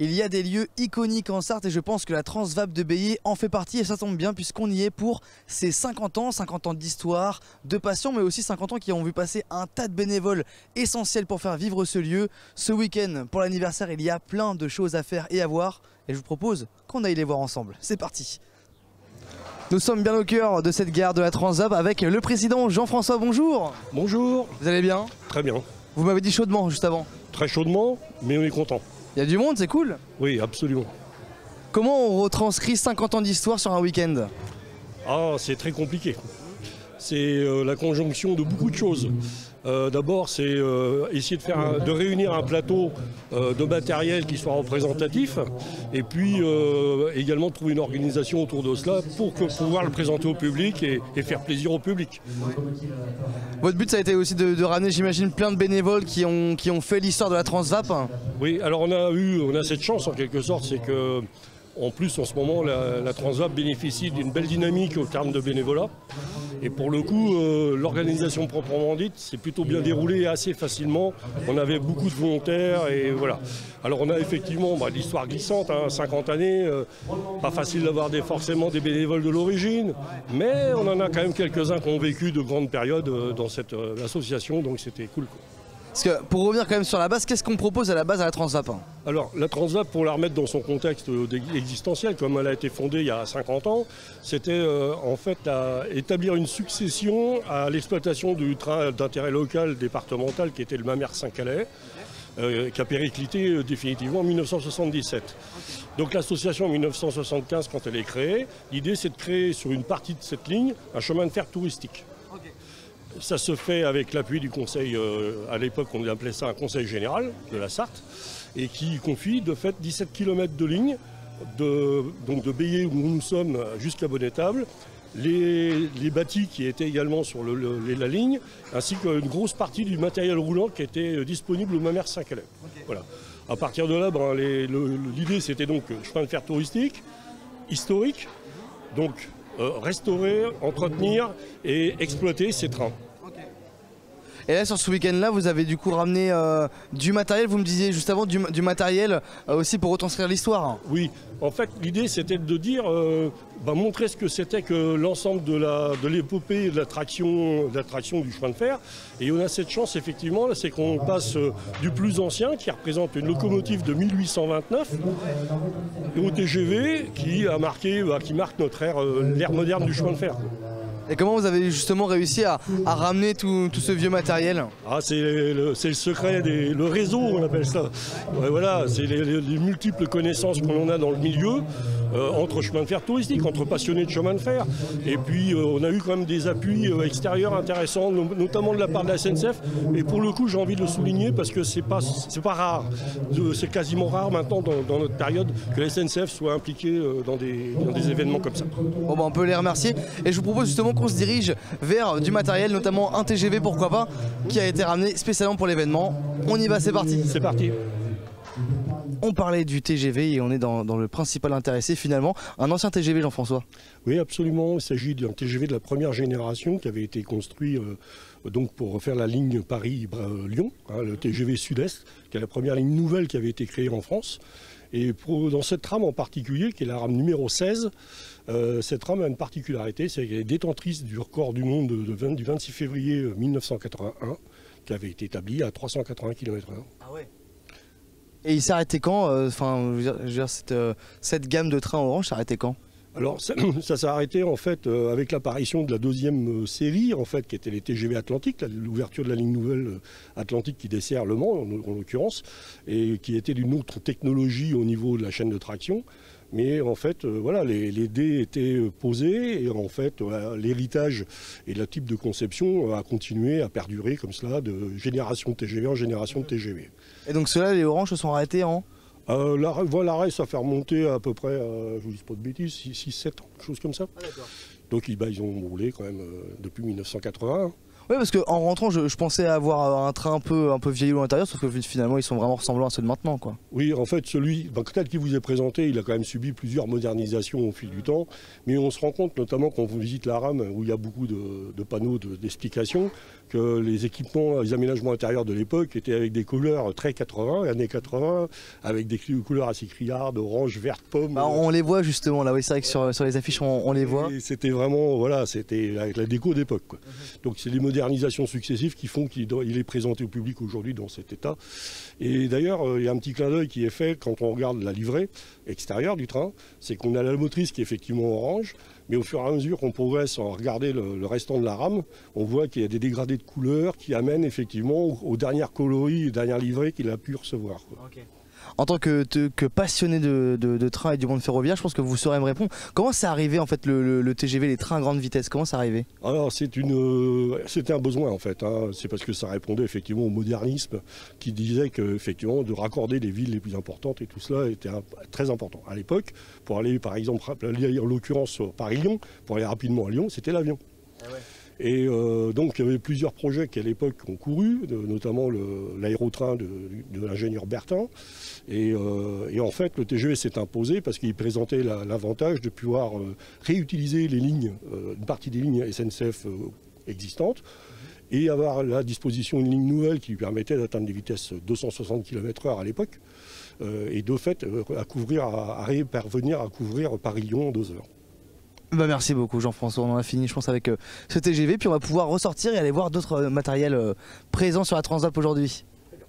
Il y a des lieux iconiques en Sarthe et je pense que la Transvap de Bélier en fait partie et ça tombe bien puisqu'on y est pour ses 50 ans d'histoire, de passion mais aussi 50 ans qui ont vu passer un tas de bénévoles essentiels pour faire vivre ce lieu. Ce week-end pour l'anniversaire il y a plein de choses à faire et à voir et je vous propose qu'on aille les voir ensemble. C'est parti. Nous sommes bien au cœur de cette gare de la Transvap avec le président Jean-François, bonjour. Bonjour. Vous allez bien? Très bien. Vous m'avez dit chaudement juste avant. Très chaudement, mais on est content. Il y a du monde, c'est cool. Oui, absolument. Comment on retranscrit 50 ans d'histoire sur un week-end? Ah, c'est très compliqué. C'est la conjonction de beaucoup de choses. D'abord, c'est essayer de réunir un plateau de matériel qui soit représentatif et puis également trouver une organisation autour de cela pour pouvoir le présenter au public et faire plaisir au public. Votre but ça a été aussi de ramener, j'imagine, plein de bénévoles qui ont fait l'histoire de la Transvap. Oui, alors on a cette chance en quelque sorte, c'est que en plus en ce moment la Transvap bénéficie d'une belle dynamique au terme de bénévolat. Et pour le coup, l'organisation proprement dite s'est plutôt bien déroulée assez facilement. On avait beaucoup de volontaires et voilà. Alors on a effectivement l'histoire glissante, 50 années, pas facile d'avoir forcément des bénévoles de l'origine, mais on en a quand même quelques-uns qui ont vécu de grandes périodes dans cette association, donc c'était cool, quoi. Parce que pour revenir quand même sur la base, qu'est-ce qu'on propose à la base à la Transvap? Alors la Transvap, pour la remettre dans son contexte existentiel, comme elle a été fondée il y a 50 ans, c'était en fait établir une succession à l'exploitation du train d'intérêt local départemental qui était le Mamers-Saint-Calais, qui a périclité définitivement en 1977. Donc l'association en 1975, quand elle est créée, l'idée c'est de créer sur une partie de cette ligne un chemin de fer touristique. Ça se fait avec l'appui du conseil, à l'époque on appelait ça un conseil général de la Sarthe, et qui confie de fait 17 km de ligne, donc de Bélier où nous sommes jusqu'à Bonnetable, les bâtis qui étaient également sur la ligne, ainsi qu'une grosse partie du matériel roulant qui était disponible au Mamers-Saint-Calais. Okay. Voilà. À partir de là, l'idée c'était donc chemin de fer touristique, historique, donc restaurer, entretenir et exploiter ces trains. Et là sur ce week-end-là, vous avez du coup ramené du matériel, vous me disiez juste avant, du matériel aussi pour retranscrire l'histoire. Oui, en fait l'idée c'était de dire, montrer ce que c'était que l'ensemble de l'épopée et de l'attraction du chemin de fer. Et on a cette chance effectivement, c'est qu'on passe du plus ancien qui représente une locomotive de 1829 au TGV qui marque notre ère, l'ère moderne du chemin de fer. Et comment vous avez justement réussi à ramener tout ce vieux matériel? C'est le secret, le réseau on appelle ça. Ouais, voilà, c'est les multiples connaissances qu'on en a dans le milieu, entre chemin de fer touristique, entre passionnés de chemin de fer. Et puis on a eu quand même des appuis extérieurs intéressants, notamment de la part de la SNCF. Et pour le coup j'ai envie de le souligner parce que c'est pas rare. C'est quasiment rare maintenant dans notre période que la SNCF soit impliquée dans des événements comme ça. Bon on peut les remercier. Et je vous propose justement qu'on se dirige vers du matériel, notamment un TGV pourquoi pas, qui a été ramené spécialement pour l'événement. On y va, c'est parti. C'est parti. On parlait du TGV et on est dans le principal intéressé finalement, un ancien TGV Jean-François. Oui absolument, il s'agit d'un TGV de la première génération qui avait été construit donc pour faire la ligne Paris-Lyon, le TGV Sud-Est, qui est la première ligne nouvelle qui avait été créée en France. Et dans cette trame en particulier, qui est la rame numéro 16, cette rame a une particularité, c'est qu'elle est détentrice du record du monde du 26 février 1981, qui avait été établi à 380 km/h. Ah ouais. Et il s'est arrêté quand cette gamme de trains orange s'est arrêtée quand? Alors ça s'est arrêté en fait avec l'apparition de la deuxième série en fait qui était les TGV Atlantique, l'ouverture de la ligne nouvelle Atlantique qui dessert Le Mans en l'occurrence et qui était d'une autre technologie au niveau de la chaîne de traction. Mais en fait, voilà, les dés étaient posés et en fait, l'héritage et le type de conception a continué à perdurer comme cela de génération de TGV en génération de TGV. Et donc ceux-là, les oranges se sont arrêtés en l'arrêt, ça fait remonter à peu près, je vous dis pas de bêtises, 6-7 ans, quelque chose comme ça. Ah, donc ils ont roulé quand même depuis 1980. Oui, parce qu'en rentrant, je pensais avoir un train un peu vieillot à l'intérieur, sauf que finalement, ils sont vraiment ressemblants à ceux de maintenant, quoi. Oui, en fait, celui tel qu'il vous est présenté, il a quand même subi plusieurs modernisations au fil du temps. Mais on se rend compte, notamment quand on visite la rame, où il y a beaucoup de panneaux d'explication, que les équipements, les aménagements intérieurs de l'époque étaient avec des couleurs très 80, années 80, avec des couleurs assez criardes, orange, verte, pomme. Bah, on les voit justement là, oui, c'est vrai que sur les affiches on les voit. C'était vraiment, voilà, c'était la déco d'époque. Donc c'est les modernisations successives qui font qu'il est présenté au public aujourd'hui dans cet état. Et d'ailleurs, il y a un petit clin d'œil qui est fait quand on regarde la livrée extérieure du train, c'est qu'on a la motrice qui est effectivement orange, mais au fur et à mesure qu'on progresse en regardant le restant de la rame, on voit qu'il y a des dégradés de couleurs qui amènent effectivement aux dernières coloris, aux dernières livrées qu'il a pu recevoir. Okay. En tant que passionné de train et du monde ferroviaire, je pense que vous saurez me répondre. Comment c'est arrivé en fait le TGV, les trains à grande vitesse? Comment c'est arrivé? Alors c'était un besoin en fait. Hein. C'est parce que ça répondait effectivement au modernisme qui disait que effectivement de raccorder les villes les plus importantes et tout cela était très important. À l'époque, pour aller par exemple, en l'occurrence Paris-Lyon, pour aller rapidement à Lyon, c'était l'avion. Ah ouais. Et donc il y avait plusieurs projets qui à l'époque ont couru, notamment l'aérotrain de l'ingénieur Bertin. Et en fait le TGV s'est imposé parce qu'il présentait l'avantage de pouvoir réutiliser les lignes, une partie des lignes SNCF existantes, et avoir à la disposition une ligne nouvelle qui lui permettait d'atteindre des vitesses 260 km/h à l'époque, et de fait à parvenir à couvrir Paris-Lyon en 2 heures. Bah merci beaucoup Jean-François, on en a fini je pense avec ce TGV, puis on va pouvoir ressortir et aller voir d'autres matériels présents sur la Transvap aujourd'hui.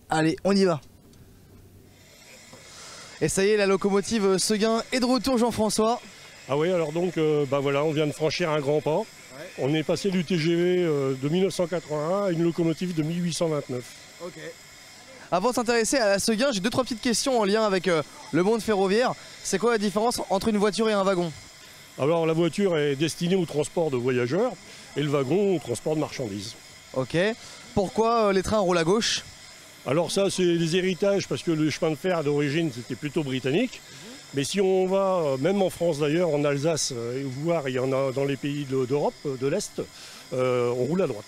Allez, on y va. Et ça y est, la locomotive Seguin est de retour Jean-François. Ah oui, alors donc bah voilà, on vient de franchir un grand pas. Ouais. On est passé du TGV de 1981 à une locomotive de 1829. Ok. Avant de s'intéresser à la Seguin, j'ai 2-3 petites questions en lien avec le monde ferroviaire. C'est quoi la différence entre une voiture et un wagon? Alors la voiture est destinée au transport de voyageurs et le wagon au transport de marchandises. Ok. Pourquoi les trains roulent à gauche? Alors ça c'est des héritages parce que le chemin de fer d'origine c'était plutôt britannique. Mais si on va, même en France d'ailleurs, en Alsace, voire il y en a dans les pays d'Europe, de l'Est, on roule à droite.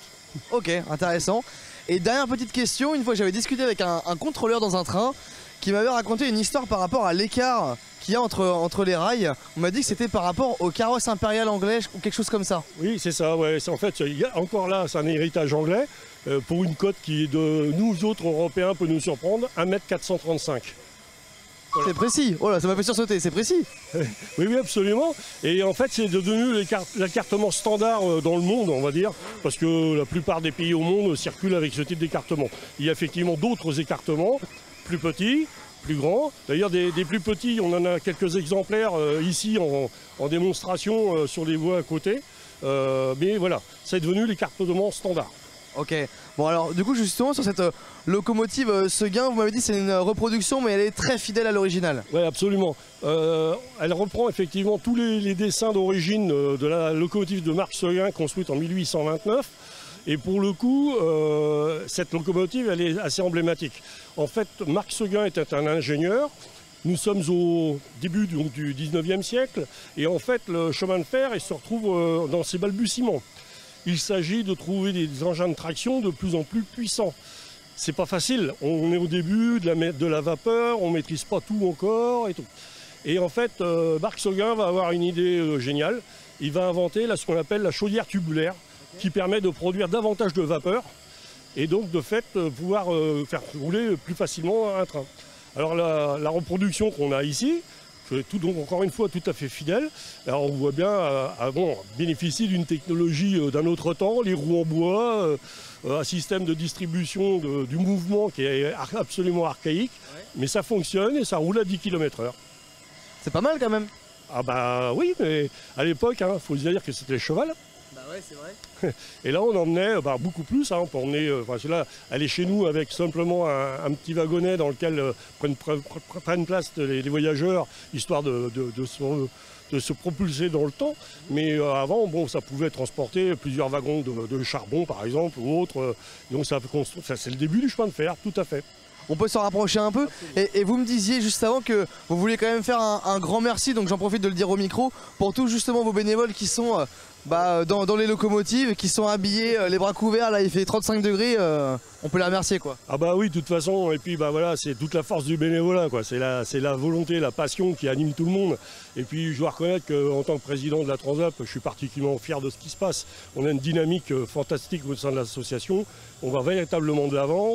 Ok, intéressant. Et dernière petite question, une fois j'avais discuté avec un contrôleur dans un train qui m'avait raconté une histoire par rapport à l'écart qu'il y a entre les rails. On m'a dit que c'était par rapport au carrosse impérial anglais ou quelque chose comme ça. Oui, c'est ça, ouais. En fait, il y a encore là, c'est un héritage anglais pour une cote qui, de nous autres Européens, peut nous surprendre, 1,435 m. Voilà. C'est précis, oh là, ça m'a fait sursauter, c'est précis. Oui, absolument. Et en fait, c'est devenu l'écartement standard dans le monde, on va dire, parce que la plupart des pays au monde circulent avec ce type d'écartement. Il y a effectivement d'autres écartements, plus petits, plus grands. D'ailleurs, des plus petits, on en a quelques exemplaires ici en démonstration sur les voies à côté. Mais voilà, c'est devenu l'écartement standard. Ok, bon alors du coup justement sur cette locomotive Seguin, vous m'avez dit c'est une reproduction mais elle est très fidèle à l'original. Oui absolument, elle reprend effectivement tous les dessins d'origine de la locomotive de Marc Seguin construite en 1829 et pour le coup cette locomotive elle est assez emblématique. En fait Marc Seguin était un ingénieur, nous sommes au début du 19e siècle et en fait le chemin de fer il se retrouve dans ses balbutiements. Il s'agit de trouver des engins de traction de plus en plus puissants. C'est pas facile, on est au début de la vapeur, on maîtrise pas tout encore et tout. Et en fait, Marc Seguin va avoir une idée géniale. Il va inventer ce qu'on appelle la chaudière tubulaire, qui permet de produire davantage de vapeur et donc de fait pouvoir faire rouler plus facilement un train. Alors la reproduction qu'on a ici, donc encore une fois tout à fait fidèle. Alors on voit bien bénéficier d'une technologie d'un autre temps, les roues en bois, un système de distribution du mouvement qui est absolument archaïque, mais ça fonctionne et ça roule à 10 km/h. C'est pas mal quand même. Ah bah oui, mais à l'époque, faut se dire que c'était le cheval. Bah ouais, c'est vrai. Et là on emmenait beaucoup plus, on peut emmener, là, elle est chez nous avec simplement un petit wagonnet dans lequel prennent place les voyageurs, histoire de se propulser dans le temps. Mais avant, ça pouvait transporter plusieurs wagons de charbon par exemple ou autre. Donc ça c'est le début du chemin de fer, tout à fait. On peut s'en rapprocher un peu et vous me disiez juste avant que vous vouliez quand même faire un grand merci, donc j'en profite de le dire au micro, pour tous justement vos bénévoles qui sont dans les locomotives qui sont habillées les bras couverts, là il fait 35 degrés, on peut les remercier quoi. Ah bah oui, de toute façon, et puis bah voilà, c'est toute la force du bénévolat quoi, c'est la volonté, la passion qui anime tout le monde. Et puis je dois reconnaître qu'en tant que président de la Transvap, je suis particulièrement fier de ce qui se passe. On a une dynamique fantastique au sein de l'association, on va véritablement de l'avant,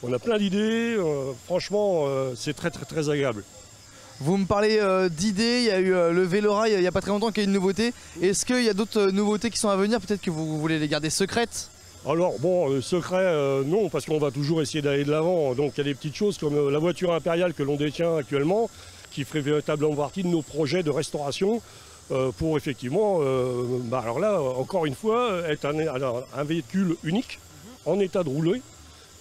on a plein d'idées, franchement c'est très agréable. Vous me parlez d'idées, il y a eu le Vélorail il n'y a pas très longtemps qui est une nouveauté. Est-ce qu'il y a d'autres nouveautés qui sont à venir? Peut-être que vous voulez les garder secrètes? Alors bon, secret, non, parce qu'on va toujours essayer d'aller de l'avant. Donc il y a des petites choses comme la voiture impériale que l'on détient actuellement, qui ferait véritablement partie de nos projets de restauration, pour effectivement, alors là, encore une fois, être un véhicule unique, en état de rouler,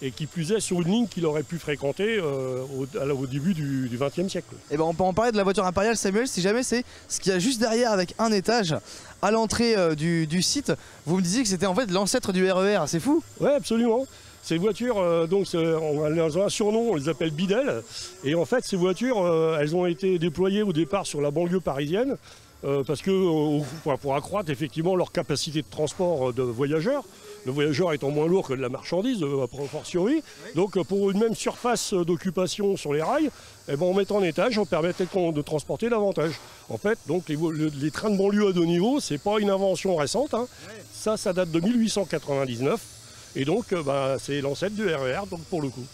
et qui plus est sur une ligne qu'il aurait pu fréquenter au début du XXe siècle. Et ben on peut en parler de la voiture impériale, Samuel, si jamais c'est ce qu'il y a juste derrière avec un étage à l'entrée du site. Vous me disiez que c'était en fait l'ancêtre du RER, c'est fou? Oui, absolument. Ces voitures, elles ont un surnom, on les appelle bidelles. Et en fait, ces voitures, elles ont été déployées au départ sur la banlieue parisienne, parce que pour accroître effectivement leur capacité de transport de voyageurs. Le voyageur étant moins lourd que de la marchandise, a fortiori. Donc pour une même surface d'occupation sur les rails, eh ben, en mettant en étage, on permettait de transporter davantage. En fait, donc les trains de banlieue à 2 niveaux, c'est pas une invention récente. Hein. Ça date de 1899. Et donc c'est l'ancêtre du RER, donc pour le coup.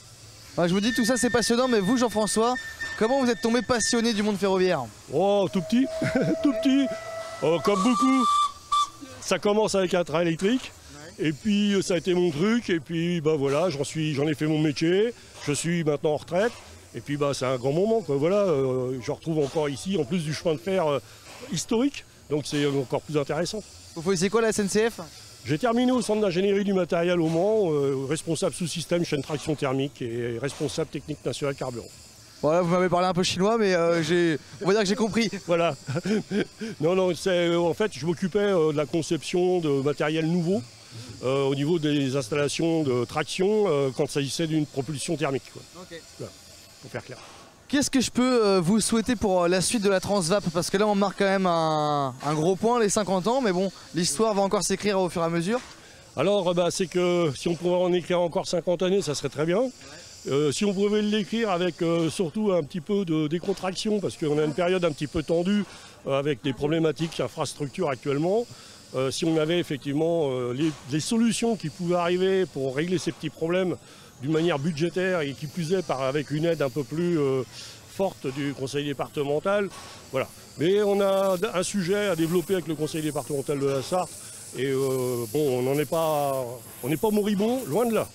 Je vous dis tout ça c'est passionnant, mais vous Jean-François, comment vous êtes tombé passionné du monde ferroviaire? Oh, tout petit, tout petit, comme beaucoup. Ça commence avec un train électrique. Et puis ça a été mon truc, et puis voilà, j'en ai fait mon métier, je suis maintenant en retraite, et puis c'est un grand moment, quoi. Voilà, je retrouve encore ici, en plus du chemin de fer historique, donc c'est encore plus intéressant. Vous faisiez quoi la SNCF? J'ai terminé au centre d'ingénierie du matériel au Mans, responsable sous-système chaîne traction thermique et responsable technique nationale carburant. Voilà, vous m'avez parlé un peu chinois, mais on va dire que j'ai compris. Voilà. Non, en fait, je m'occupais de la conception de matériel nouveau. Au niveau des installations de traction quand il s'agissait d'une propulsion thermique. Quoi. Okay. Voilà, pour faire clair. Qu'est-ce que je peux vous souhaiter pour la suite de la Transvap? Parce que là on marque quand même un gros point, les 50 ans, mais bon, l'histoire va encore s'écrire au fur et à mesure. Alors c'est que si on pouvait en écrire encore 50 années, ça serait très bien. Si on pouvait l'écrire avec surtout un petit peu de décontraction, parce qu'on a une période un petit peu tendue avec des problématiques infrastructures actuellement. Si on avait effectivement les solutions qui pouvaient arriver pour régler ces petits problèmes d'une manière budgétaire et qui plus est avec une aide un peu plus forte du conseil départemental, voilà. Mais on a un sujet à développer avec le conseil départemental de la Sarthe et on n'est pas moribond, loin de là.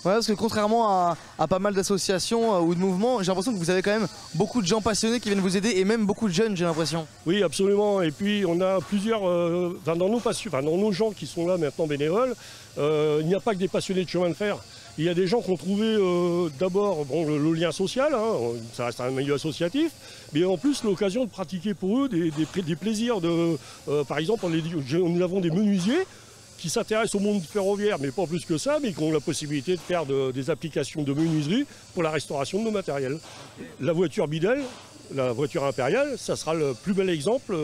Ouais, parce que contrairement à pas mal d'associations ou de mouvements, j'ai l'impression que vous avez quand même beaucoup de gens passionnés qui viennent vous aider et même beaucoup de jeunes, j'ai l'impression. Oui, absolument. Et puis on a plusieurs, dans nos gens qui sont là maintenant bénévoles, il n'y a pas que des passionnés de chemin de fer. Il y a des gens qui ont trouvé d'abord le lien social, hein, ça reste un milieu associatif, mais en plus l'occasion de pratiquer pour eux des plaisirs par exemple, nous avons des menuisiers qui s'intéressent au monde ferroviaire, mais pas plus que ça, mais qui ont la possibilité de faire des applications de menuiserie pour la restauration de nos matériels. La voiture bidelle, la voiture impériale, ça sera le plus bel exemple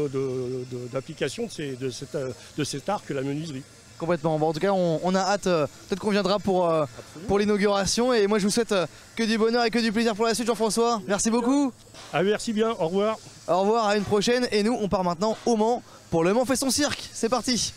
d'application de cet art que la menuiserie. Complètement. Bon, en tout cas, on a hâte, peut-être qu'on viendra pour l'inauguration, et moi je vous souhaite que du bonheur et que du plaisir pour la suite, Jean-François. Merci beaucoup. Ah, merci bien, au revoir. Au revoir, à une prochaine, et nous on part maintenant au Mans pour Le Mans fait son cirque. C'est parti.